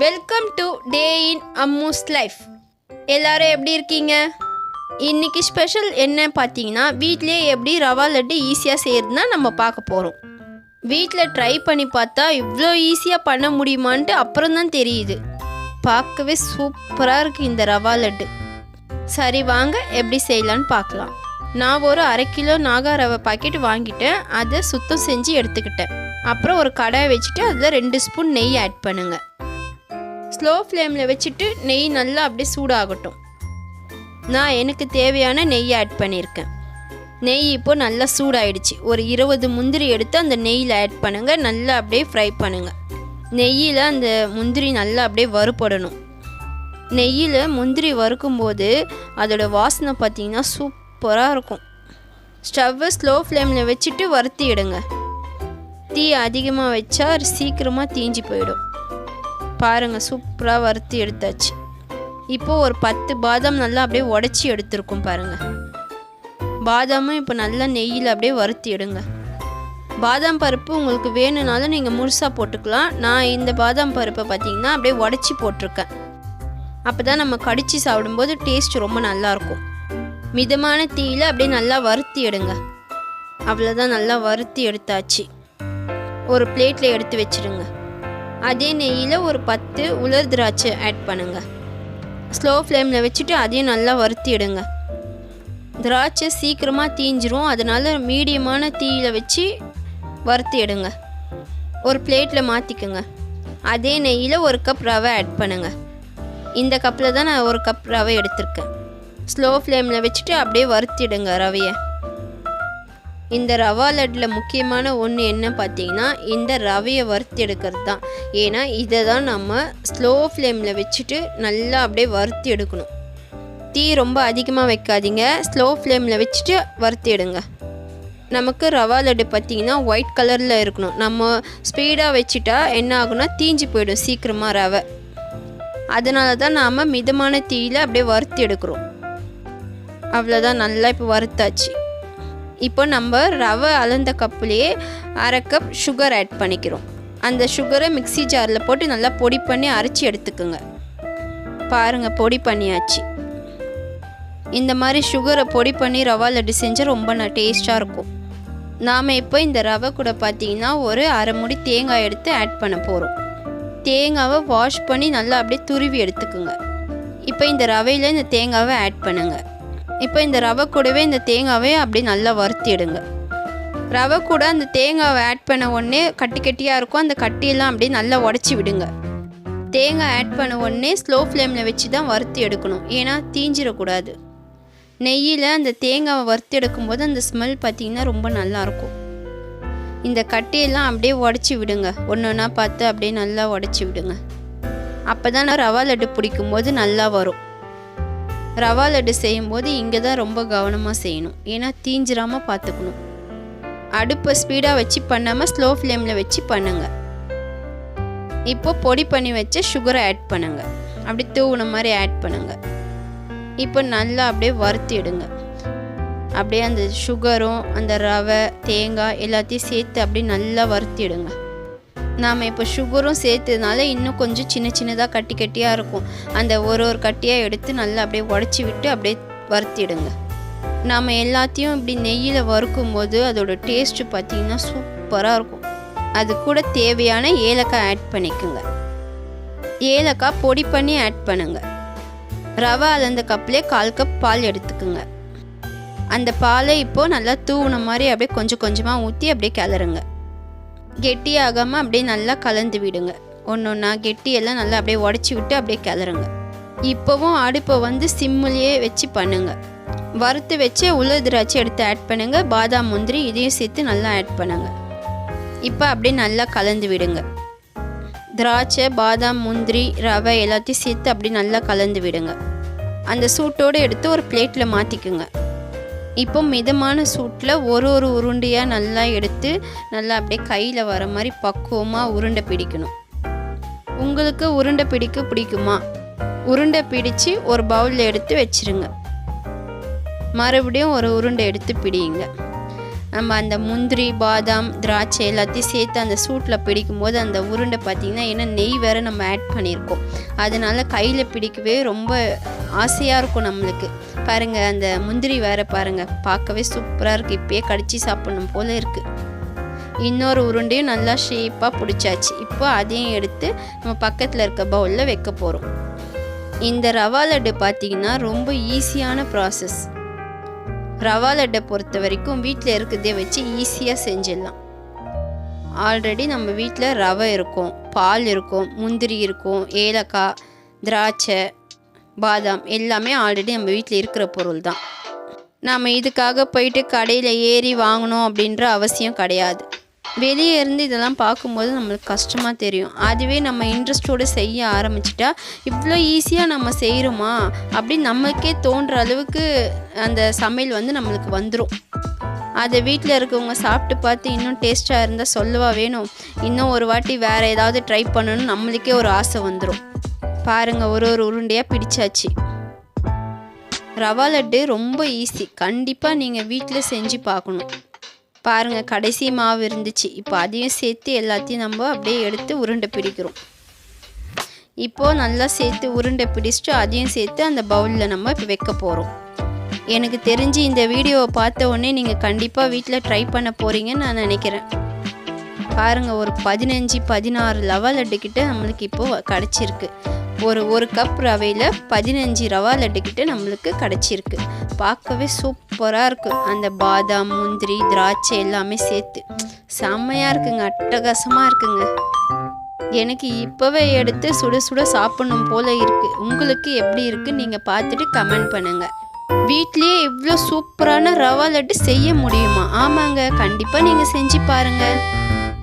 Welcome to day in Ammu's life. எல்லோரும் எப்படி இருக்கீங்க? இன்றைக்கி ஸ்பெஷல் என்ன பார்த்தீங்கன்னா, வீட்டிலே எப்படி ரவா லட்டு ஈஸியாக செய்கிறதுனா நம்ம பார்க்க போகிறோம். வீட்டில் ட்ரை பண்ணி பார்த்தா இவ்வளோ ஈஸியாக பண்ண முடியுமான்ட்டு அப்புறம் தான் தெரியுது. பார்க்கவே சூப்பராக இருக்குது இந்த ரவா லட்டு. சரி வாங்க எப்படி செய்யலான்னு பார்க்கலாம். நான் ஒரு 1/2 கிலோ நாகா ரவை பாக்கெட் வாங்கிட்டேன். அதை சுத்தம் செஞ்சு எடுத்துக்கிட்டேன். அப்புறம் ஒரு கடாயை வச்சுட்டு அதில் 2 ஸ்பூன் நெய் ஆட் பண்ணுங்கள். ஸ்லோ ஃப்ளேமில் வச்சுட்டு நெய் நல்லா அப்படியே சூடாகட்டும். நான் எனக்கு தேவையான நெய் ஆட் பண்ணியிருக்கேன். நெய் இப்போது நல்லா சூடாயிடுச்சு. ஒரு 20 முந்திரி எடுத்து அந்த நெய்யில் ஆட் பண்ணுங்கள். நல்லா அப்படியே ஃப்ரை பண்ணுங்கள். நெய்யில் அந்த முந்திரி நல்லா அப்படியே வறுபடணும். நெய்யில் முந்திரி வறுக்கும்போது அதோடய வாசனை பார்த்திங்கன்னா சூப்பராக இருக்கும். ஸ்டவ்வை ஸ்லோ ஃப்ளேமில் வச்சுட்டு வறுத்தி எடுங்க. தீ அதிகமாக வச்சா சீக்கிரமாக தீஞ்சு போயிடும். பாருங்கள், சூப்பராக வறுத்து எடுத்தாச்சு. இப்போது ஒரு 10 பாதாம் நல்லா அப்படியே உடச்சி எடுத்துருக்கோம் பாருங்கள். பாதாமும் இப்போ நல்லா நெய்யில் அப்படியே வறுத்து எடுங்க. பாதாம் பருப்பு உங்களுக்கு வேணும்னாலும் நீங்கள் முழுசாக போட்டுக்கலாம். நான் இந்த பாதாம் பருப்பை பார்த்திங்கன்னா அப்படியே உடச்சி போட்டிருக்கேன். அப்போ தான் நம்ம கடித்து சாப்பிடும்போது டேஸ்ட் ரொம்ப நல்லாயிருக்கும். மிதமான தீயில் அப்படியே நல்லா வறுத்தி எடுங்க. அவ்வளோதான், நல்லா வறுத்தி எடுத்தாச்சு. ஒரு பிளேட்டில் எடுத்து வச்சுருங்க. அதே நெய்யில் ஒரு 10 உலர் திராட்சை ஆட் பண்ணுங்கள். ஸ்லோ ஃப்ளேமில் வச்சுட்டு அதையும் நல்லா வறுத்தி எடுங்க. திராட்சை சீக்கிரமாக தீஞ்சிரும். அதனால் மீடியமான தீயில் வச்சு வறுத்தி எடுங்க. ஒரு பிளேட்டில் மாற்றிக்குங்க. அதே நெய்யில் 1 கப் ரவை ஆட் பண்ணுங்கள். இந்த கப்பில் தான் நான் 1 கப் ரவை எடுத்திருக்கேன். ஸ்லோ ஃப்ளேமில் வச்சுட்டு அப்படியே வறுத்திடுங்க ரவையை. இந்த ரவா லட்டில் முக்கியமான ஒன்று என்ன பார்த்தீங்கன்னா, இந்த ரவையை வறுத்து எடுக்கிறது தான். ஏன்னா இதை தான் நம்ம ஸ்லோ ஃப்ளேமில் வச்சுட்டு நல்லா அப்படியே வறுத்து எடுக்கணும். தீ ரொம்ப அதிகமாக வைக்காதீங்க. ஸ்லோ ஃப்ளேமில் வச்சுட்டு வறுத்து எடுங்க. நமக்கு ரவா லட்டு பார்த்திங்கன்னா ஒயிட் கலரில் இருக்கணும். நம்ம ஸ்பீடாக வச்சுட்டா என்ன ஆகுனா தீஞ்சு போயிடும் சீக்கிரமாக ரவை. அதனால தான் நாம் மிதமான தீயில் அப்படியே வறுத்து எடுக்கிறோம். அவ்வளோதான், நல்லா இப்போ வறுத்தாச்சு. இப்போ நம்ம ரவை அளந்த கப்புலேயே 1/2 கப் சுகர் ஆட் பண்ணிக்கிறோம். அந்த சுகரை மிக்ஸி ஜாரில் போட்டு நல்லா பொடி பண்ணி அரைச்சி எடுத்துக்கோங்க. பாருங்கள், பொடி பண்ணியாச்சு. இந்த மாதிரி சுகரை பொடி பண்ணி ரவா லட்டு செஞ்சால் ரொம்ப டேஸ்ட்டாக இருக்கும். நாம் இப்போ இந்த ரவை கூட பார்த்திங்கன்னா ஒரு 1/2 மூடி தேங்காய் எடுத்து ஆட் பண்ண போகிறோம். தேங்காவை வாஷ் பண்ணி நல்லா அப்படியே துருவி எடுத்துக்கோங்க. இப்போ இந்த ரவையில் இந்த தேங்காவை ஆட் பண்ணுங்கள். இப்போ இந்த ரவை கூடவே இந்த தேங்காவை அப்படியே நல்லா வறுத்தி எடுங்க. ரவை கூட அந்த தேங்காவை ஆட் பண்ண உடனே கட்டி கட்டியாக இருக்கும். அந்த கட்டியெல்லாம் அப்படியே நல்லா உடச்சி விடுங்க. தேங்காய் ஆட் பண்ண உடனே ஸ்லோ ஃப்ளேமில் வச்சு தான் வறுத்தி எடுக்கணும். ஏன்னா தீஞ்சிடக்கூடாது. நெய்யில் அந்த தேங்காவை வறுத்தி எடுக்கும்போது அந்த ஸ்மெல் பார்த்திங்கன்னா ரொம்ப நல்லாயிருக்கும். இந்த கட்டியெல்லாம் அப்படியே உடச்சி விடுங்க. ஒன்று ஒன்றா பார்த்து அப்படியே நல்லா உடச்சி விடுங்க. அப்போ தான் ரவா லட்டு பிடிக்கும்போது நல்லா வரும். ரவா லட்டு செய்யும்போது இங்கே தான் ரொம்ப கவனமாக செய்யணும். ஏன்னா தீஞ்சிராமல் பார்த்துக்கணும். அடுப்பை ஸ்பீடாக வச்சு பண்ணாமல் ஸ்லோ ஃப்ளேமில் வச்சு பண்ணுங்கள். இப்போ பொடி பண்ணி வச்ச சுகரை ஆட் பண்ணுங்கள். அப்படி தூவுன மாதிரி ஆட் பண்ணுங்கள். இப்போ நல்லா அப்படியே வறுத்து எடுங்க. அப்படியே அந்த சுகரும் அந்த ரவை தேங்காய் எல்லாத்தையும் சேர்த்து அப்படியே நல்லா வறுத்திடுங்க. நாம் இப்போ சுகரும் சேர்த்ததுனால இன்னும் கொஞ்சம் சின்ன சின்னதாக கட்டி கட்டியாக இருக்கும். அந்த ஒரு கட்டியாக எடுத்து நல்லா அப்படியே உடச்சி விட்டு அப்படியே வறுத்திடுங்க. நாம் எல்லாத்தையும் இப்படி நெய்யில் வறுக்கும்போது அதோடய டேஸ்ட்டு பார்த்திங்கன்னா சூப்பராக இருக்கும். அது கூட தேவையான ஏலக்காய் ஆட் பண்ணிக்கோங்க. ஏலக்காய் பொடி பண்ணி ஆட் பண்ணுங்கள். ரவை அளந்த கப்லேயே 1/4 கப் பால் எடுத்துக்குங்க. அந்த பாலை இப்போது நல்லா தூவுன மாதிரி அப்படியே கொஞ்சம் கொஞ்சமாக ஊற்றி அப்படியே கிளறுங்க. கெட்டியாகாமல் அப்படியே நல்லா கலந்து விடுங்க. ஒன்று ஒன்றா கெட்டியெல்லாம் நல்லா அப்படியே உடச்சி விட்டு அப்படியே கிளறுங்க. இப்போவும் அடுப்பை சிம்மிலேயே வச்சு பண்ணுங்கள். வறுத்து வச்சு உலர் திராட்சை எடுத்து ஆட் பண்ணுங்கள். பாதாம் முந்திரி இதையும் சேர்த்து நல்லா ஆட் பண்ணுங்கள். இப்போ அப்படியே நல்லா கலந்து விடுங்க. திராட்சை பாதாம் முந்திரி ரவை எல்லாத்தையும் சேர்த்து அப்படியே நல்லா கலந்து விடுங்க. அந்த சூட்டோடு எடுத்து ஒரு பிளேட்டில் மாற்றிக்குங்க. இப்போ மிதமான சூட்டில் ஒரு உருண்டையாக நல்லா எடுத்து நல்லா அப்படியே கையில் வர மாதிரி பக்குவமாக உருண்டை பிடிக்கணும். உங்களுக்கு உருண்டை பிடிக்குமா? உருண்டை பிடிச்சி ஒரு பவுலில் எடுத்து வச்சுருங்க. மறுபடியும் ஒரு உருண்டை எடுத்து பிடிங்க. நம்ம அந்த முந்திரி பாதாம் திராட்சை எல்லாத்தையும் சேர்த்து அந்த சூட்டில் பிடிக்கும் போது அந்த உருண்டை பார்த்திங்கன்னா ஏன்னா நெய் வேறு நம்ம ஆட் பண்ணியிருக்கோம், அதனால கையில் பிடிக்கவே ரொம்ப ஆசையாக இருக்கும் நம்மளுக்கு. பாருங்கள் அந்த முந்திரி வேறு பாருங்கள் பார்க்கவே சூப்பராக இருக்குது, இப்போயே கடிச்சு சாப்பிடணும் போல் இருக்குது. இன்னொரு உருண்டையும் நல்லா ஷேப்பாக பிடிச்சாச்சு. இப்போ அதையும் எடுத்து நம்ம பக்கத்தில் இருக்க பவுலில் வைக்க போகிறோம். இந்த ரவா லட்டு பார்த்திங்கன்னா ரொம்ப ஈஸியான ப்ராசஸ். ரவா லட்டை பொறுத்த வரைக்கும் வீட்டில் இருக்கிறதே வச்சு ஈஸியாக செஞ்சிடலாம். ஆல்ரெடி நம்ம வீட்டில் ரவை இருக்கும், பால் இருக்கும், முந்திரி இருக்கும், ஏலக்காய், திராட்சை, பாதாம் எல்லாமே ஆல்ரெடி நம்ம வீட்டில் இருக்கிற பொருள் தான். நம்ம இதுக்காக போயிட்டு கடையில் ஏறி வாங்கணும் அப்படின்ற அவசியம் கிடையாது. வெளியே இருந்து இதெல்லாம் பார்க்கும்போது நம்மளுக்கு கஷ்டமாக தெரியும். அதுவே நம்ம இன்ட்ரெஸ்டோடு செய்ய ஆரம்பிச்சிட்டா இவ்வளோ ஈஸியாக நம்ம செய்கிறோமா அப்படின்னு நமக்கே தோன்ற அளவுக்கு அந்த சமையல் வந்து நம்மளுக்கு வந்துடும். அதை வீட்டில் இருக்கவங்க சாப்பிட்டு பார்த்து இன்னும் டேஸ்ட்டாக இருந்தால் சொல்லவா வேணும், இன்னும் ஒரு வாட்டி வேறு ஏதாவது ட்ரை பண்ணணும்னு நம்மளுக்கே ஒரு ஆசை வந்துடும். பாருங்கள் ஒரு உருண்டையாக பிடிச்சாச்சு. ரவா லட்டு ரொம்ப ஈஸி, கண்டிப்பாக நீங்கள் வீட்டில் செஞ்சு பார்க்கணும். பாருங்கள் கடைசி மாவு இருந்துச்சு, இப்போ அதையும் சேர்த்து எல்லாத்தையும் நம்ம அப்படியே எடுத்து உருண்டை பிடிக்கிறோம். இப்போது நல்லா சேர்த்து உருண்டை பிடிச்சிட்டு அதையும் சேர்த்து அந்த பவுலில் நம்ம இப்போ வைக்க போகிறோம். எனக்கு தெரிஞ்சு இந்த வீடியோவை பார்த்த உடனே நீங்கள் கண்டிப்பாக வீட்டில் ட்ரை பண்ண போகிறீங்கன்னு நான் நினைக்கிறேன். பாருங்கள் ஒரு 15-16 ரவா லட்டுக்கிட்ட நம்மளுக்கு இப்போது கிடச்சிருக்கு. ஒரு கப் ரவையில் 15 ரவா லட்டுக்கிட்ட நம்மளுக்கு கிடச்சிருக்கு. பார்க்கவே சூப்பராக இருக்குது. அந்த பாதாம் முந்திரி திராட்சை எல்லாமே சேர்த்து செம்மையாக இருக்குங்க, அட்டகாசமாக இருக்குங்க. எனக்கு இப்போவே எடுத்து சுட சுட சாப்பிடணும் போல் இருக்குது. உங்களுக்கு எப்படி இருக்குன்னு நீங்கள் பார்த்துட்டு கமெண்ட் பண்ணுங்கள். வீட்லேயே இவ்வளோ சூப்பரான ரவா லட்டு செய்ய முடியுமா? ஆமாங்க, கண்டிப்பாக நீங்கள் செஞ்சு பாருங்கள்.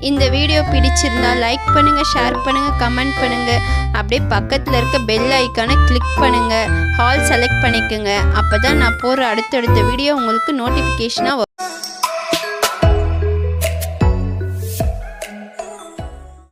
இந்த வீடியோ பிடிச்சிருந்தா லைக் பண்ணுங்கள், ஷேர் பண்ணுங்கள், கமெண்ட் பண்ணுங்கள். அப்படியே பக்கத்தில் இருக்க பெல் ஐக்கானை கிளிக் பண்ணுங்கள், ஆல் செலக்ட் பண்ணிக்கோங்க. அப்போ தான் நான் போகிற அடுத்தடுத்த வீடியோ உங்களுக்கு நோட்டிஃபிகேஷனாக வரும்.